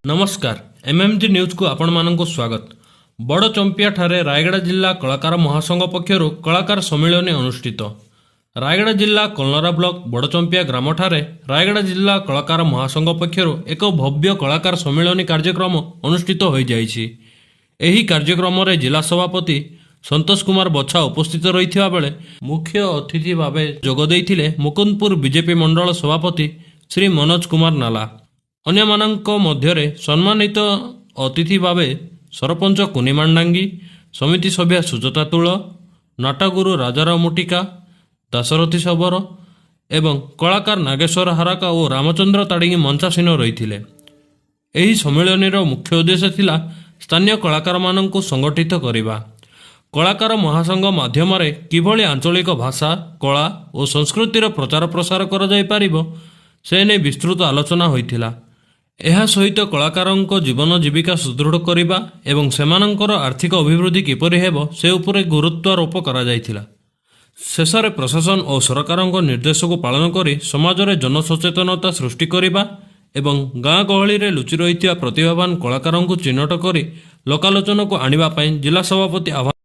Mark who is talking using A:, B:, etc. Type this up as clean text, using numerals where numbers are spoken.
A: नमस्कार MMG news को आपण मानक स्वागत। बड़चंपिया ठारे रायगड़ा जिला कलाकार महासंघ पक्षर कलाकार सम्मेलन अनुष्ठित। रायगड़ा जिला कलनरा ब्लॉक बड़चंपिया ग्राम ठारे रायगड़ा जिला कलाकार महासंघ पक्षर एक भव्य कलाकार सम्मेलन कार्यक्रम अनुष्ठित हो जाइछि। एही कार्यक्रम रे जिला सभापति संतोष कुमार बछा उपस्थित रही बेले मुख्य अतिथि भावे जोग देइथिले मुकुंदपुर बीजेपी मंडल सभापति श्री मनोज कुमार नाला। अन्यमानंक मध्यरे सम्मानित अतिथि भावे सरपंच कुनी मांडांगी, समिति सभ्या सुजता तुल, नाटगुरु राजाराव मुटिका, दाशरथी शबर एवं कलाकार नागेश्वर हाराका और रामचंद्र ताड़िंगी मंचासीन रही। एही सम्मेलन मुख्य उद्देश्य थिला स्थानीय कलाकार मानंकु संगठित करिबा। कलाकार महासंघ माध्यम किभली आंचलिक भाषा कला और संस्कृतिर प्रचार प्रसार करा जाय पारिबो से ने विस्तृत आलोचना होइथिला। ଏହା ସହିତ କଳାକାରଙ୍କ ଜୀବନ ଜୀବିକା ସୁଦୃଢ଼ କରିବା ଏବଂ ସେମାନଙ୍କର ଆର୍ଥିକ ଅଭିବୃଦ୍ଧି କିପରି ହେବ ସେ ଉପରେ ଗୁରୁତ୍ୱାରୋପ କରାଯାଇଥିଲା। ଶେଷରେ ପ୍ରଶାସନ ଓ ସରକାରଙ୍କ ନିର୍ଦ୍ଦେଶକୁ ପାଳନ କରି ସମାଜରେ ଜନସଚେତନତା ସୃଷ୍ଟି କରିବା ଏବଂ ଗାଁ ଗହଳିରେ ଲୁଚି ରହିଥିବା ପ୍ରତିଭାବାନ କଳାକାରଙ୍କୁ ଚିହ୍ନଟ କରି ଲୋକାଲୋଚନକୁ ଆଣିବା ପାଇଁ ଜିଲ୍ଲା ସଭାପତି ଆହ୍ୱାନ